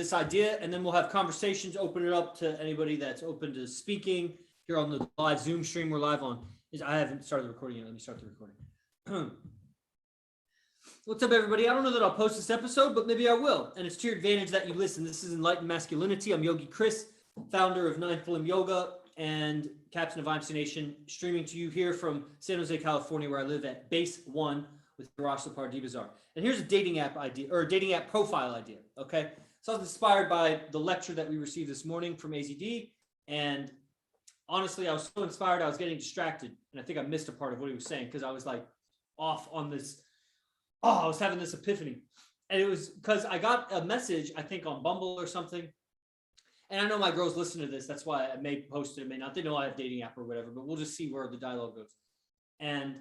this idea, and then we'll have conversations, open it up to anybody that's open to speaking here on the live Zoom stream we're live on. I haven't started the recording yet. Let me start the recording. What's up, everybody? I don't know that I'll post this episode, but maybe I will. And it's to your advantage that you listen. This is Enlightened Masculinity. I'm Yogi Chris, founder of Ninth Limb Yoga and captain of IMC Nation, streaming to you here from San Jose, California, where I live at Base 1 with Garash Lepar D-Bazaar. And here's a dating app idea, or a dating app profile idea, okay? So I was inspired by the lecture that we received this morning from AZD, and honestly, I was so inspired, I was getting distracted, and I think I missed a part of what he was saying because I was like off on this, I was having this epiphany. And it was because I got a message, I think on Bumble or something, and I know my girls listen to this, that's why I may post it, may not, they know I have dating app or whatever, but we'll just see where the dialogue goes. And,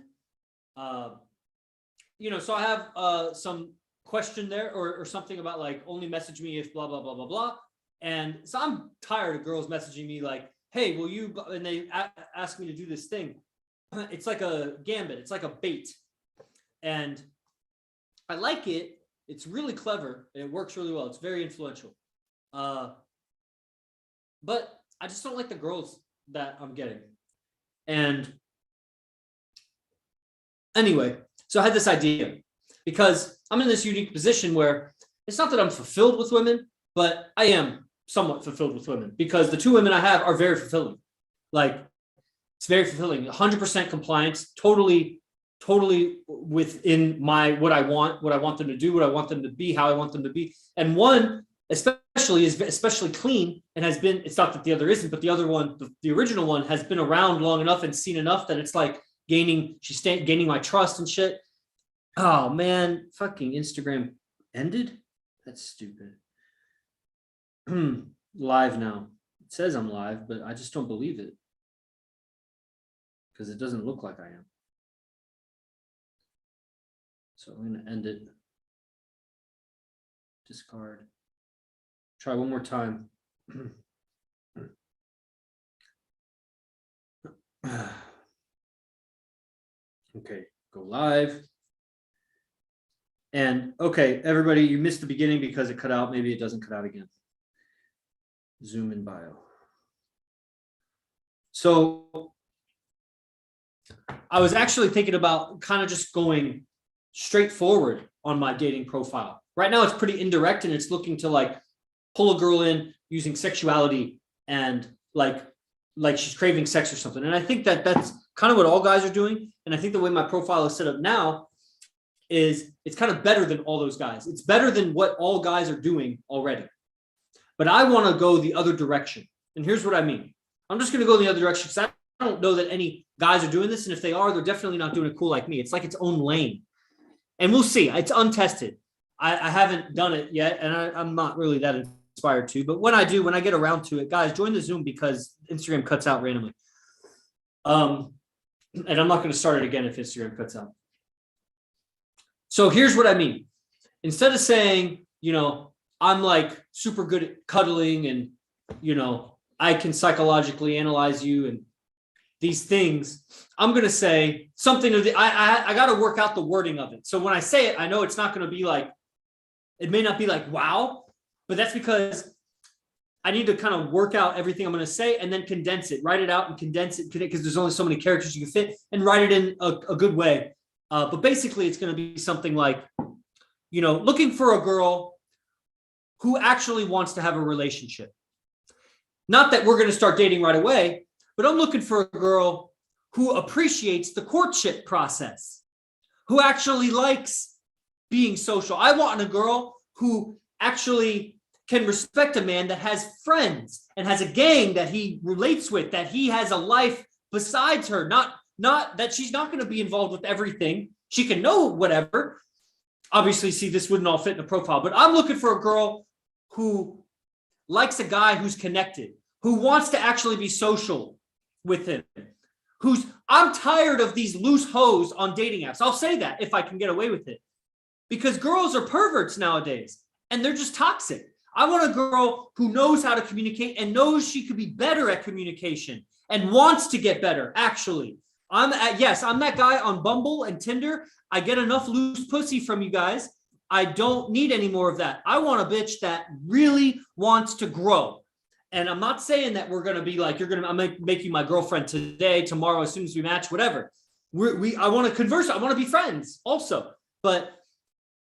so I have some question there or something about like only message me if blah blah blah blah blah, and so I'm tired of girls messaging me like, hey, will you, and they ask me to do this thing. It's like a gambit, it's like a bait, and I like it. It's really clever and it works really well. It's very influential, but I just don't like the girls that I'm getting. And anyway, so I had this idea because I'm in this unique position where it's not that I'm fulfilled with women, but I am somewhat fulfilled with women because the two women I have are very fulfilling. Like, it's very fulfilling, 100% compliance, totally within what I want them to do, what I want them to be, how I want them to be. And one especially is especially clean and has been, it's not that the other isn't, but the other one, the original one has been around long enough and seen enough that it's like she's gaining my trust and shit. Oh man, fucking Instagram ended? That's stupid. Live now. It says I'm live, but I just don't believe it because it doesn't look like I am. So I'm going to end it. Discard. Try one more time. Okay, go live. And okay, everybody, you missed the beginning because it cut out. Maybe it doesn't cut out again. Zoom in bio. So I was actually thinking about kind of just going straightforward on my dating profile. Right now it's pretty indirect and it's looking to like pull a girl in using sexuality and like she's craving sex or something. And I think that that's kind of what all guys are doing. And I think the way my profile is set up now is it's kind of better than all those guys. It's better than what all guys are doing already. But I want to go the other direction. And here's what I mean. I'm just going to go the other direction because I don't know that any guys are doing this. And if they are, they're definitely not doing it cool like me. It's like its own lane. And we'll see. It's untested. I haven't done it yet. And I'm not really that inspired to. But when I do, when I get around to it, guys, join the Zoom because Instagram cuts out randomly. And I'm not going to start it again if Instagram cuts out. So here's what I mean. Instead of saying, I'm like super good at cuddling and, I can psychologically analyze you and these things, I'm going to say something of I got to work out the wording of it. So when I say it, I know it's not going to be like, it may not be like, wow, but that's because I need to kind of work out everything I'm going to say and then condense it, write it out and condense it because there's only so many characters you can fit and write it in a good way. But basically it's going to be something like, looking for a girl who actually wants to have a relationship. Not that we're going to start dating right away, but I'm looking for a girl who appreciates the courtship process, who actually likes being social. I want a girl who actually can respect a man that has friends and has a gang that he relates with, that he has a life besides her, not that she's not going to be involved with everything. She can know whatever. Obviously, see, this wouldn't all fit in a profile, but I'm looking for a girl who likes a guy who's connected, who wants to actually be social with him, I'm tired of these loose hoes on dating apps. I'll say that if I can get away with it, because girls are perverts nowadays and they're just toxic. I want a girl who knows how to communicate and knows she could be better at communication and wants to get better. Actually, I'm that guy on Bumble and Tinder. I get enough loose pussy from you guys I don't need any more of that. I want a bitch that really wants to grow. And I'm not saying that we're going to be like, I'm going to make you my girlfriend today, tomorrow, as soon as we match, whatever. I want to converse. I want to be friends also, but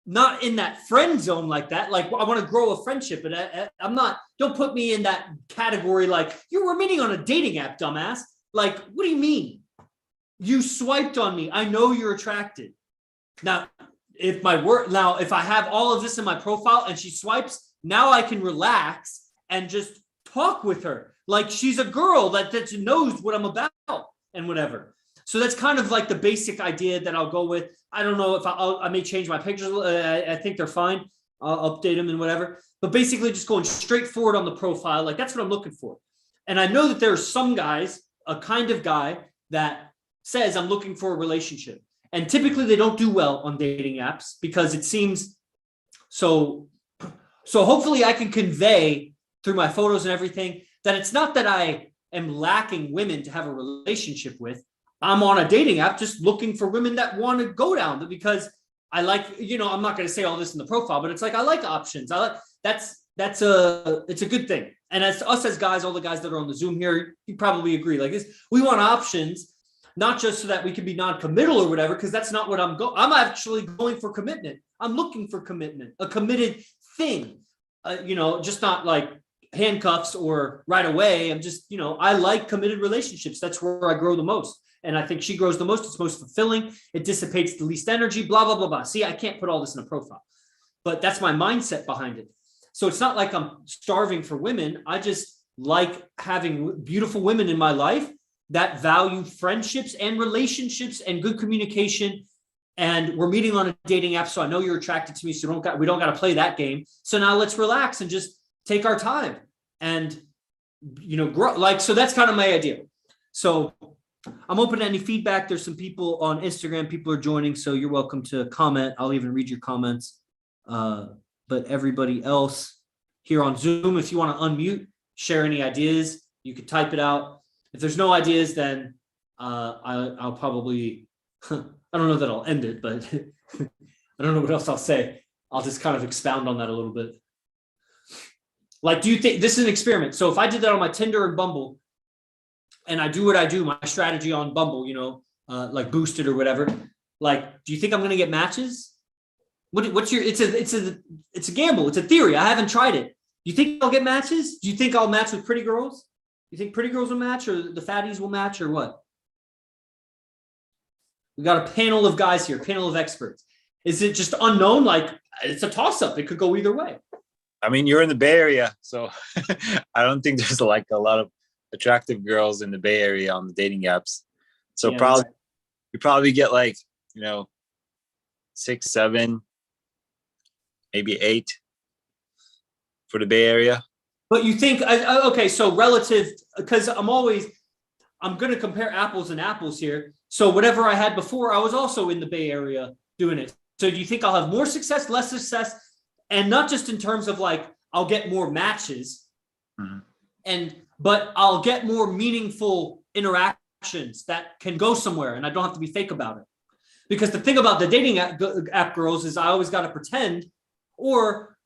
not in that friend zone like that. Like, I want to grow a friendship, and I'm not, don't put me in that category. Like, you were meeting on a dating app, dumbass. Like, what do you mean? You swiped on me. I know you're attracted. Now, if I have all of this in my profile and she swipes, now I can relax and just talk with her. Like, she's a girl that knows what I'm about and whatever. So that's kind of like the basic idea that I'll go with. I don't know if I may change my pictures. I think they're fine. I'll update them and whatever. But basically just going straight forward on the profile. Like, that's what I'm looking for. And I know that there are some guys, a kind of guy that says I'm looking for a relationship. And typically they don't do well on dating apps because it seems so hopefully I can convey through my photos and everything that it's not that I am lacking women to have a relationship with. I'm on a dating app just looking for women that want to go down, because I like, I'm not going to say all this in the profile, but it's like, I like options. It's a good thing. And as us as guys, all the guys that are on the Zoom here, you probably agree like this. We want options, not just so that we can be non-committal or whatever, because that's not what I'm actually going for commitment. I'm looking for commitment, a committed thing, just not like handcuffs or right away. I'm just, I like committed relationships. That's where I grow the most. And I think she grows the most. It's most fulfilling. It dissipates the least energy, blah, blah, blah, blah. See, I can't put all this in a profile, but that's my mindset behind it. So it's not like I'm starving for women. I just like having beautiful women in my life that value friendships and relationships and good communication. And we're meeting on a dating app, so I know you're attracted to me. So we don't got to play that game. So now let's relax and just take our time and, grow. So that's kind of my idea. So I'm open to any feedback. There's some people on Instagram. People are joining, so you're welcome to comment. I'll even read your comments. But everybody else here on Zoom, if you want to unmute, share any ideas, you could type it out. If there's no ideas, then I'll probably, I don't know that I'll end it, but I don't know what else I'll say. I'll just kind of expound on that a little bit. Like, do you think this is an experiment? So if I did that on my Tinder and Bumble, and I do what I do, my strategy on Bumble, like boosted or whatever, like, do you think I'm going to get matches? What's your, it's a gamble. It's a theory. I haven't tried it. Do you think I'll get matches? Do you think I'll match with pretty girls? You think pretty girls will match, or the fatties will match, or what? We got a panel of guys here, panel of experts. Is it just unknown? Like, it's a toss up. It could go either way. I mean, you're in the Bay Area, so I don't think there's like a lot of attractive girls in the Bay Area on the dating apps. So yeah, you probably get like, 6, 7, maybe 8 for the Bay Area. But you think, okay, so relative, because I'm going to compare apples and apples here. So whatever I had before, I was also in the Bay Area doing it. So do you think I'll have more success, less success? And not just in terms of like, I'll get more matches, but I'll get more meaningful interactions that can go somewhere, and I don't have to be fake about it. Because the thing about the dating app girls is I always got to pretend, or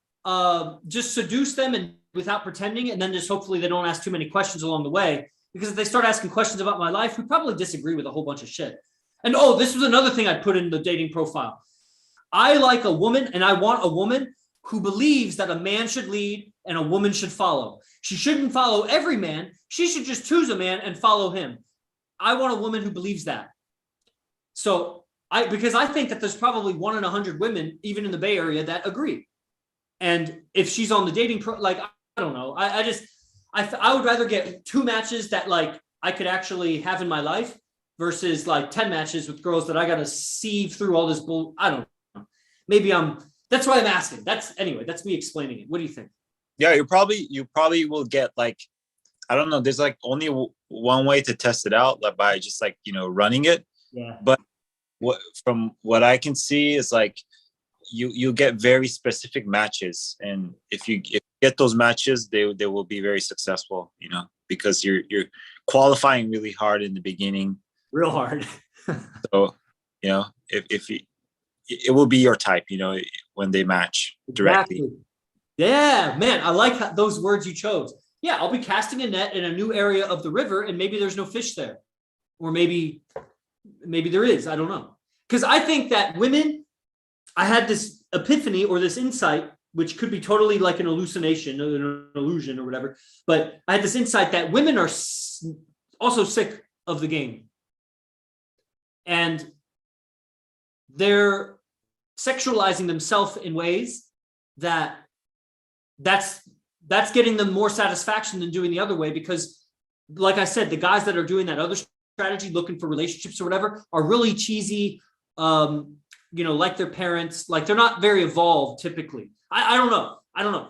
just seduce them and without pretending, and then just hopefully they don't ask too many questions along the way. Because if they start asking questions about my life, we probably disagree with a whole bunch of shit. And this was another thing I'd put in the dating profile. I like a woman, and I want a woman who believes that a man should lead and a woman should follow. She shouldn't follow every man. She should just choose a man and follow him. I want a woman who believes that. So because I think that there's probably 1 in 100 women, even in the Bay Area, that agree. And if she's on the dating I don't know. I would rather get 2 matches that like I could actually have in my life versus like 10 matches with girls that I got to sieve through all this bull. I don't know. Maybe that's why I'm asking. That's me explaining it. What do you think? Yeah, you probably will get like, I don't know. There's like only one way to test it out, like by just like, running it. Yeah. But from what I can see is like, you get very specific matches, and if you get those matches, they will be very successful, because you're qualifying really hard in the beginning, real hard. So if you, it will be your type, when they match directly. Exactly. Yeah, man, I like those words you chose. Yeah, I'll be casting a net in a new area of the river, and maybe there's no fish there, or maybe there is. I don't know, because I think that women. I had this epiphany or this insight, which could be totally like an hallucination, an illusion, or whatever. But I had this insight that women are also sick of the game, and they're sexualizing themselves in ways that's getting them more satisfaction than doing the other way, because like I said, the guys that are doing that other strategy, looking for relationships or whatever, are really cheesy, like their parents, like they're not very evolved typically. I don't know,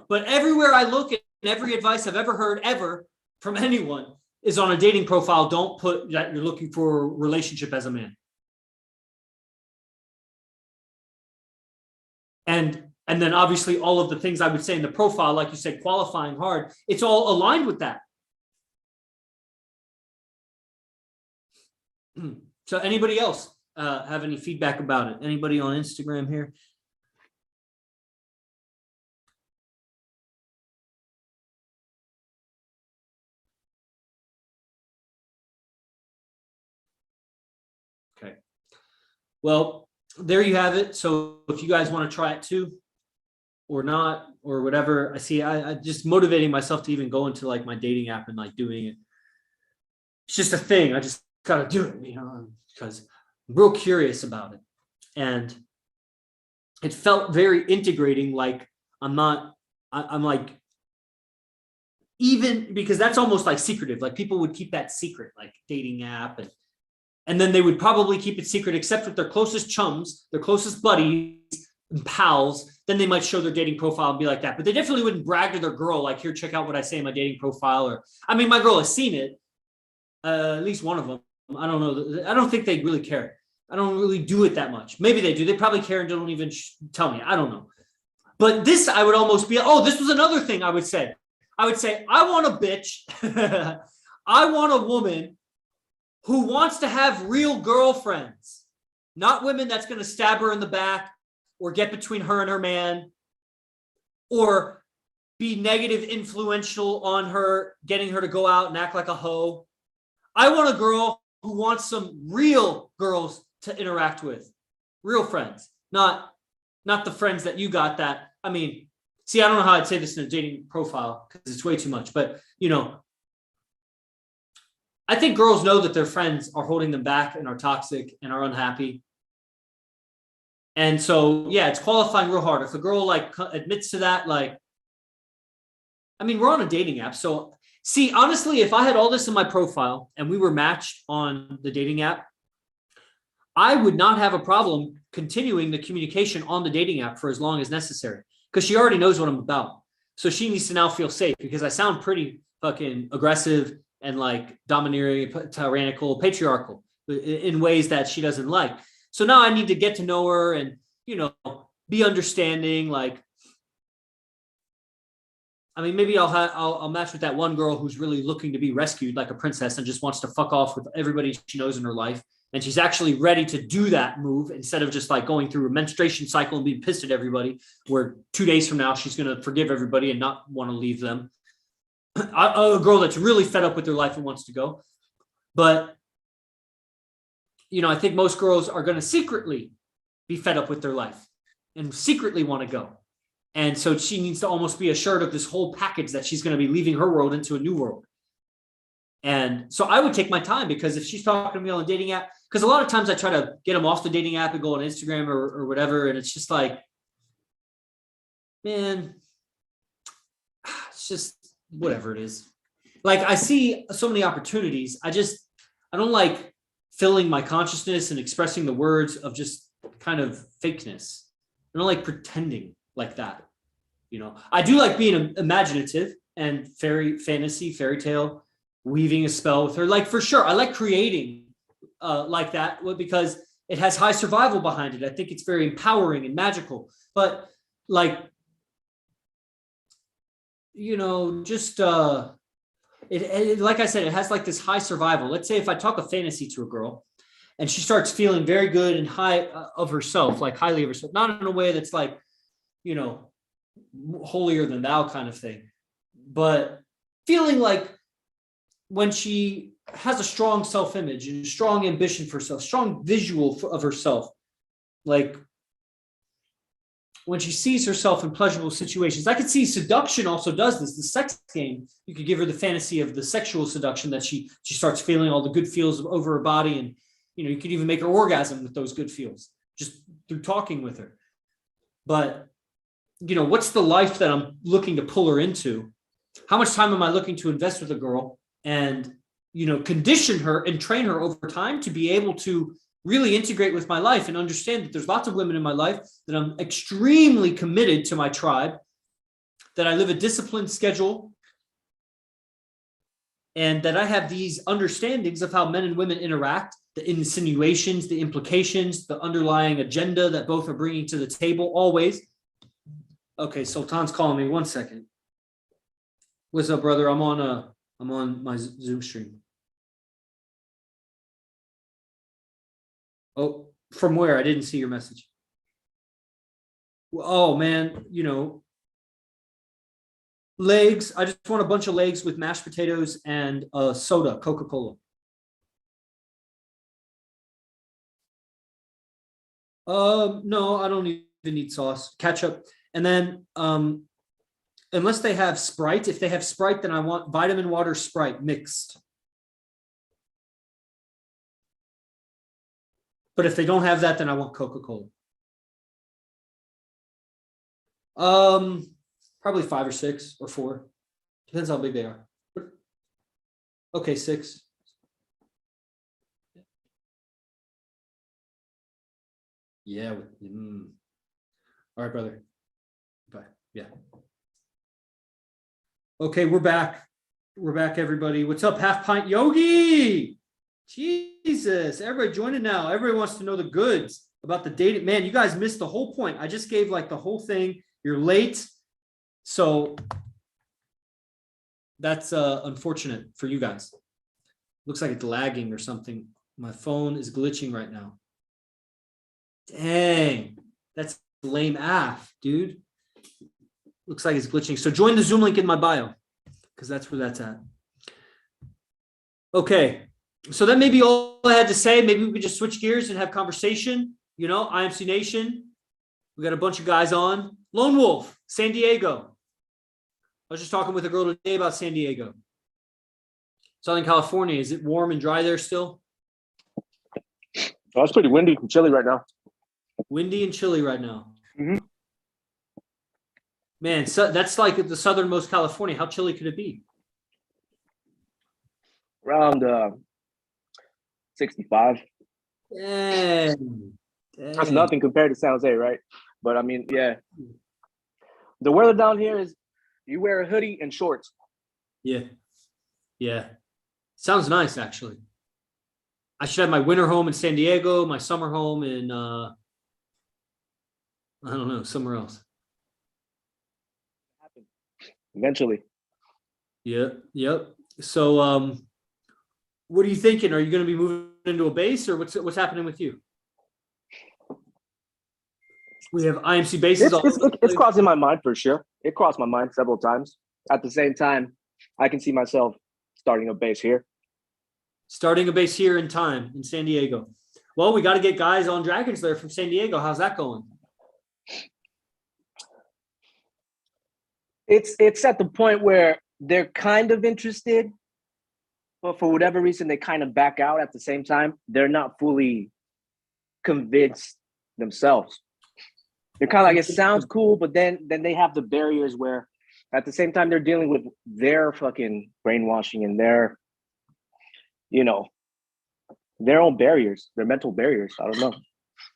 but everywhere I look at every advice I've ever heard ever from anyone is on a dating profile, don't put that you're looking for a relationship as a man. And then obviously all of the things I would say in the profile, like you said, qualifying hard, it's all aligned with that. So anybody else have any feedback about it? Anybody on Instagram here? Okay. Well, there you have it. So if you guys want to try it too, or not, or whatever, I just motivating myself to even go into like my dating app and like doing it. It's just a thing. I just gotta do it, because I'm real curious about it. And it felt very integrating. Like I'm like, even because that's almost like secretive. Like people would keep that secret, like dating app, and then they would probably keep it secret, except with their closest chums, their closest buddies and pals. Then they might show their dating profile and be like that. But they definitely wouldn't brag to their girl, like, here, check out what I say in my dating profile. Or, I mean, my girl has seen it, at least one of them. I don't know. I don't think they really care. I don't really do it that much. Maybe they do. They probably care and don't even tell me. I don't know. But this, I would almost be, this was another thing I would say. I would say, I want a bitch. I want a woman who wants to have real girlfriends, not women that's going to stab her in the back or get between her and her man, or be negative influential on her, getting her to go out and act like a hoe. I want a girl who wants some real girls to interact with, real friends, not the friends that you got that, I mean, see, I don't know how I'd say this in a dating profile because it's way too much, but I think girls know that their friends are holding them back and are toxic and are unhappy. And so, yeah, it's qualifying real hard. If a girl like admits to that, like, I mean, we're on a dating app. So see, honestly, if I had all this in my profile and we were matched on the dating app, I would not have a problem continuing the communication on the dating app for as long as necessary, because she already knows what I'm about. So she needs to now feel safe, because I sound pretty fucking aggressive and like domineering, tyrannical, patriarchal in ways that she doesn't like. So now I need to get to know her and, be understanding. Like, I mean, maybe I'll match with that one girl who's really looking to be rescued like a princess and just wants to fuck off with everybody she knows in her life. And she's actually ready to do that move instead of just like going through a menstruation cycle and being pissed at everybody, where 2 days from now, she's going to forgive everybody and not want to leave them. A girl that's really fed up with their life and wants to go. But, I think most girls are going to secretly be fed up with their life and secretly want to go. And so she needs to almost be assured of this whole package that she's going to be leaving her world into a new world. And so I would take my time, because if she's talking to me on a dating app, because a lot of times I try to get them off the dating app and go on Instagram or whatever. And it's just like, man, it's just whatever it is. Like, I see so many opportunities. I don't like filling my consciousness and expressing the words of just kind of fakeness. I don't like pretending like that. I do like being imaginative and fairy tale, weaving a spell with her. Like, for sure, I like creating like that, because it has high survival behind it. I think it's very empowering and magical. But like, just like I said, it has like this high survival. Let's say if I talk a fantasy to a girl and she starts feeling very good and high of herself, like highly of herself, not in a way that's like, you know, holier than thou kind of thing. But feeling like when she has a strong self-image and strong ambition for herself, strong visual of herself, like when she sees herself in pleasurable situations. I could see seduction also does this. The sex game, you could give her the fantasy of the sexual seduction that she starts feeling all the good feels over her body, and you know, you could even make her orgasm with those good feels just through talking with her. But you know, what's the life that I'm looking to pull her into? How much time am I looking to invest with a girl and, you know, condition her and train her over time to be able to really integrate with my life and understand that there's lots of women in my life, that I'm extremely committed to my tribe, that I live a disciplined schedule, and that I have these understandings of how men and women interact, the insinuations, the implications, the underlying agenda that both are bringing to the table always. Okay, Sultan's calling me. 1 second. What's up, brother? I'm on my Zoom stream. Oh, from where? I didn't see your message. Oh man, you know, legs. I just want a bunch of legs with mashed potatoes and a soda, Coca-Cola. No, I don't even need sauce. Ketchup. And then unless they have Sprite, if they have Sprite, then I want vitamin water Sprite mixed. But if they don't have that, then I want Coca-Cola. Probably 5 or 6 or 4. Depends how big they are. Okay, 6. Yeah. All right, brother. Bye. Yeah. Okay, we're back. We're back, everybody. What's up, Half Pint Yogi? Jesus, everybody joining now. Everybody wants to know the goods about the dating. Man, you guys missed the whole point. I just gave like the whole thing. You're late. So that's unfortunate for you guys. Looks like it's lagging or something. My phone is glitching right now. Dang, that's lame af, dude. Looks like it's glitching. So join the Zoom link in my bio, because that's where that's at. Okay, so that may be all I had to say. Maybe we could just switch gears and have conversation. You know, IMC Nation. We got a bunch of guys on. Lone Wolf, San Diego. I was just talking with a girl today about San Diego. Southern California, is it warm and dry there still? Oh, it's pretty windy and chilly right now. Windy and chilly right now. Mm-hmm. Man, so that's like the southernmost California. How chilly could it be? Around 65. Dang. That's nothing compared to San Jose, right? But I mean, yeah. The weather down here is you wear a hoodie and shorts. Yeah. Yeah. Sounds nice, actually. I should have my winter home in San Diego, my summer home in, I don't know, somewhere else. Eventually. Yep. So, what are you thinking? Are you going to be moving into a base, or what's happening with you? We have IMC bases. It's crossing my mind for sure. It crossed my mind several times. At the same time, I can see myself starting a base here. Starting a base here in time in San Diego. Well, we got to get guys on Dragons there from San Diego. How's that going? It's at the point where they're kind of interested, but for whatever reason, they kind of back out at the same time. They're not fully convinced themselves. They're kind of like, it sounds cool, but then they have the barriers where at the same time they're dealing with their fucking brainwashing and their, you know, their own barriers, their mental barriers. I don't know.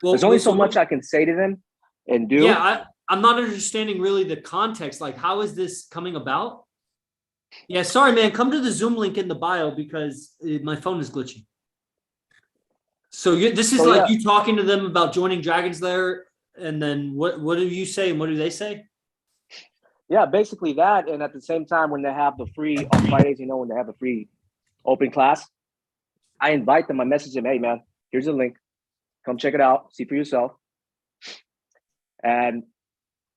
Well, there's only so much I can say to them and do. Yeah, I'm not understanding really the context. Like, how is this coming about? Yeah, sorry, man. Come to the Zoom link in the bio because my phone is glitching. So this is you talking to them about joining Dragon's Lair, and then what do you say and what do they say? Yeah, basically that. And at the same time, when they have the free on Fridays, you know, when they have the free open class, I invite them. I message them, hey, man, here's a link. Come check it out. See for yourself. And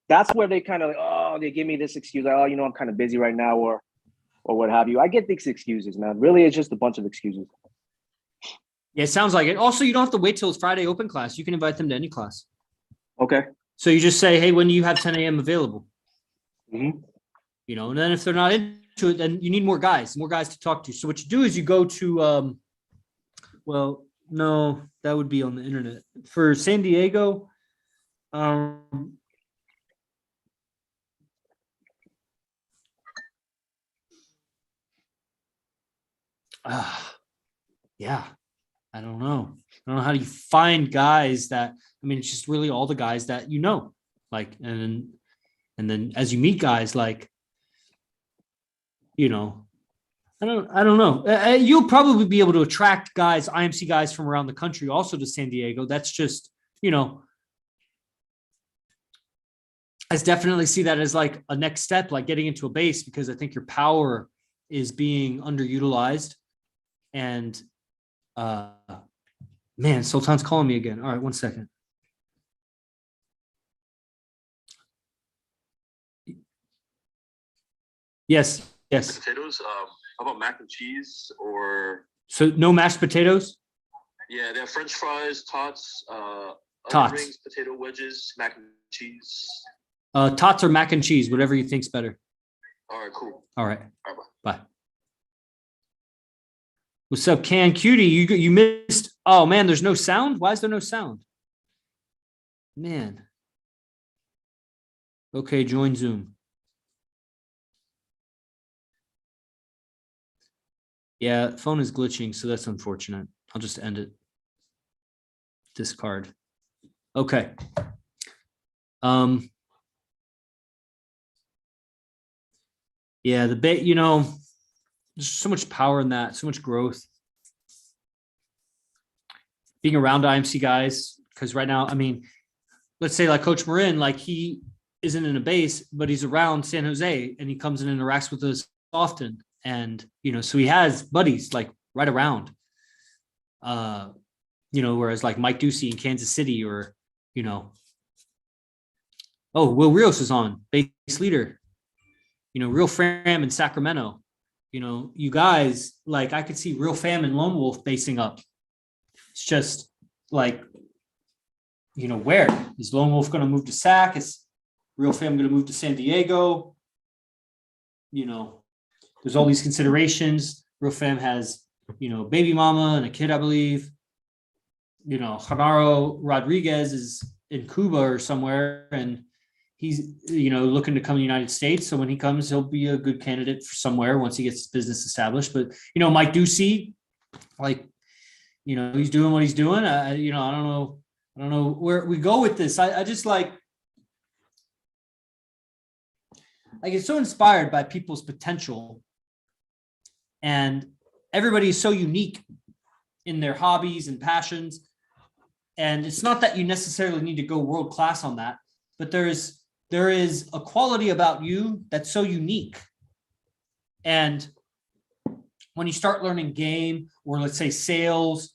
that's where they kind of like, oh, they give me this excuse, like, oh, you know, I'm kind of busy right now, or what have you. I get these excuses, man. Really, it's just a bunch of excuses. Yeah, it sounds like it. Also, you don't have to wait till it's Friday open class. You can invite them to any class. Okay. So you just say, hey, when do you have 10 a.m. available? Mm-hmm. You know, and then if they're not into it, then you need more guys to talk to. So what you do is you go to, well, no, that would be on the internet. For San Diego, yeah, I don't know. I don't know how do you find guys that, I mean, it's just really all the guys that you know, like, and then as you meet guys, like, you know, I don't know. You'll probably be able to attract guys, IMC guys from around the country also to San Diego. That's just, you know, I definitely see that as like a next step, like getting into a base, because I think your power is being underutilized. And man, Sultan's calling me again. All right, 1 second. Yes. Potatoes. How about mac and cheese or? So no mashed potatoes? Yeah, they have French fries, tots, Tots. rings, potato wedges, mac and cheese. Tots or mac and cheese, whatever you think's better. All right, cool. All right. All right, Bye. What's up, Can Cutie? You missed. Oh man, there's no sound. Why is there no sound? Man. Okay, join Zoom. Yeah, phone is glitching, so that's unfortunate. I'll just end it. Discard. Okay. Yeah, the bit, you know, there's so much power in that, so much growth. Being around IMC guys, because right now, I mean, let's say like Coach Marin, like he isn't in a base, but he's around San Jose and he comes and interacts with us often. And, you know, so he has buddies like right around, you know, whereas like Mike Ducey in Kansas City, or, you know, oh, Will Rios is on, base leader, you know, Real Fam in Sacramento, you know, you guys, like I could see Real Fam and Lone Wolf basing up. It's just like, you know, where is Lone Wolf going to move to Sac? Is Real Fam going to move to San Diego? You know, there's all these considerations. Real Fam has, you know, baby mama and a kid, I believe. You know, Genaro Rodriguez is in Cuba or somewhere, and he's, you know, looking to come to the United States. So when he comes, he'll be a good candidate for somewhere once he gets his business established. But, you know, Mike Ducey, like, you know, he's doing what he's doing. You know, I don't know where we go with this. I just like get so inspired by people's potential, and everybody is so unique in their hobbies and passions. And it's not that you necessarily need to go world class on that, but there is a quality about you that's so unique. And when you start learning game, or let's say sales,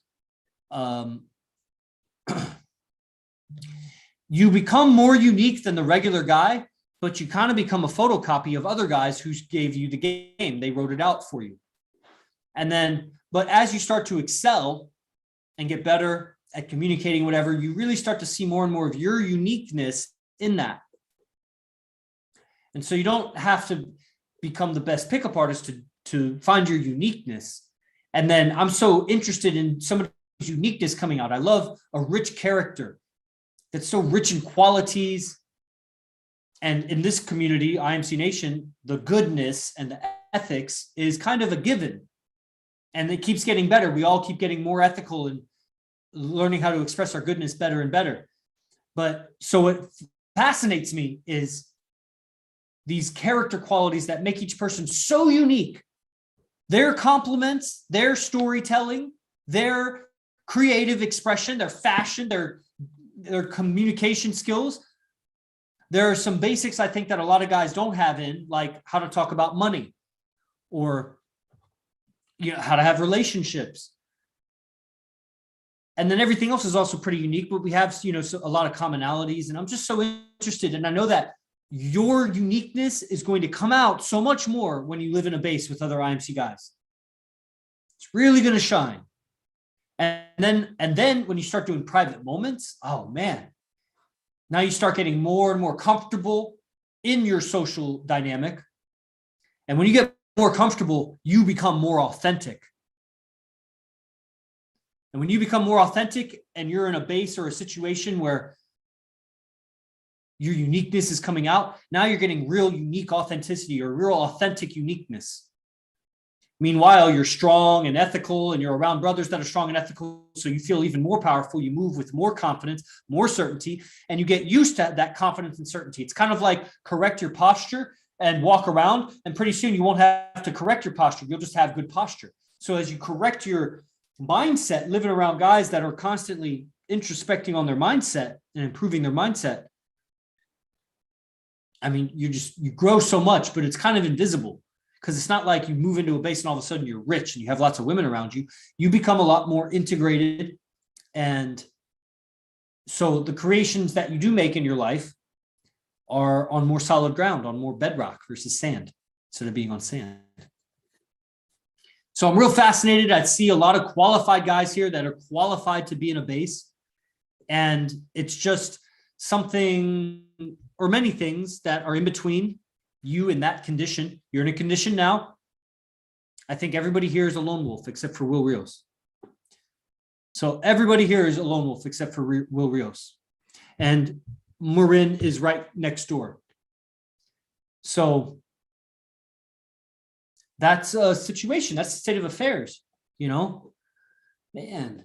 you become more unique than the regular guy, but you kind of become a photocopy of other guys who gave you the game. They wrote it out for you. And then, but as you start to excel and get better at communicating, whatever, you really start to see more and more of your uniqueness in that. And so you don't have to become the best pickup artist to find your uniqueness. And then I'm so interested in somebody's uniqueness coming out. I love a rich character that's so rich in qualities. And in this community, IMC Nation, the goodness and the ethics is kind of a given. And it keeps getting better. We all keep getting more ethical and learning how to express our goodness better and better. But so what fascinates me is these character qualities that make each person so unique. Their compliments, their storytelling, their creative expression, their fashion, their communication skills. There are some basics I think that a lot of guys don't have in, like how to talk about money, or, you know, how to have relationships. And then everything else is also pretty unique, but we have, you know, a lot of commonalities. And I'm just so interested. And I know that your uniqueness is going to come out so much more when you live in a base with other IMC guys. It's really going to shine. And then when you start doing private moments, oh man, now you start getting more and more comfortable in your social dynamic. And when you get more comfortable, you become more authentic. And when you become more authentic and you're in a base or a situation where your uniqueness is coming out, now you're getting real unique authenticity or real authentic uniqueness. Meanwhile, you're strong and ethical and you're around brothers that are strong and ethical. So you feel even more powerful. You move with more confidence, more certainty, and you get used to that confidence and certainty. It's kind of like correct your posture and walk around, and pretty soon you won't have to correct your posture. You'll just have good posture. So as you correct your mindset, living around guys that are constantly introspecting on their mindset and improving their mindset, I mean, you grow so much, but it's kind of invisible. Because it's not like you move into a base and all of a sudden you're rich and you have lots of women around you. You become a lot more integrated. And so the creations that you do make in your life are on more solid ground, on more bedrock versus sand, instead of being on sand. So I'm real fascinated. I see a lot of qualified guys here that are qualified to be in a base. And it's just something or many things that are in between you in that condition. You're in a condition now. I think everybody here is a lone wolf except for Will Rios. So everybody here is a lone wolf except for Will Rios. And Marin is right next door. So that's a situation. That's the state of affairs. You know, man,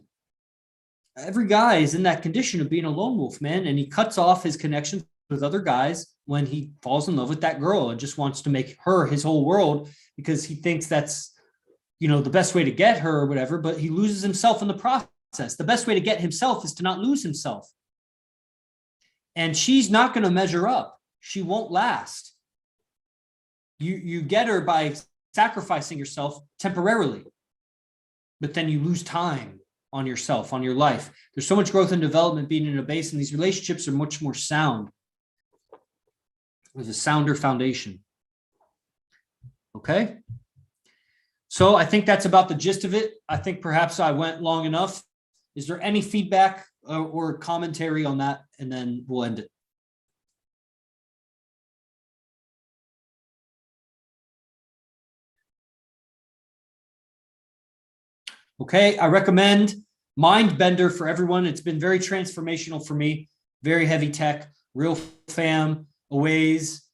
every guy is in that condition of being a lone wolf, man. And he cuts off his connections with other guys when he falls in love with that girl and just wants to make her his whole world because he thinks that's, you know, the best way to get her or whatever, but he loses himself in the process. The best way to get himself is to not lose himself. And she's not going to measure up. She won't last. You get her by sacrificing yourself temporarily, but then you lose time on yourself, on your life. There's so much growth and development being in a base, and these relationships are much more sound. There's a sounder foundation. Okay. So I think that's about the gist of it. I think perhaps I went long enough. Is there any feedback or commentary on that? And then we'll end it. Okay. I recommend Mindbender for everyone. It's been very transformational for me. Very heavy tech, real fam, Aways,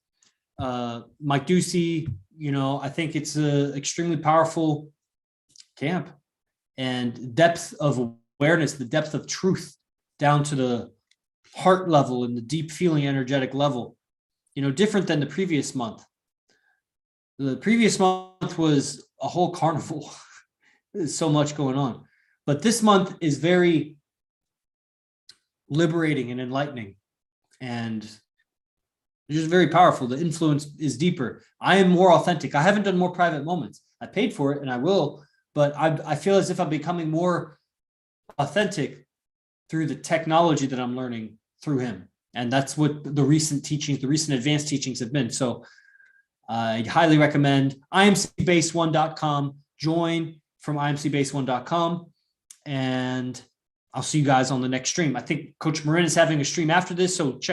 Mike Ducey. You know, I think it's an extremely powerful camp, and depth of awareness, the depth of truth down to the heart level and the deep feeling energetic level, you know, different than the previous month. The previous month was a whole carnival. There's so much going on, but this month is very liberating and enlightening, and it's just very powerful. The influence is deeper. I am more authentic. I haven't done more private moments. I paid for it and I will, but I feel as if I'm becoming more authentic through the technology that I'm learning through him. And that's what the recent teachings, the recent advanced teachings have been. So I highly recommend imcbase1.com. Join from imcbase1.com. And I'll see you guys on the next stream. I think Coach Marin is having a stream after this, so check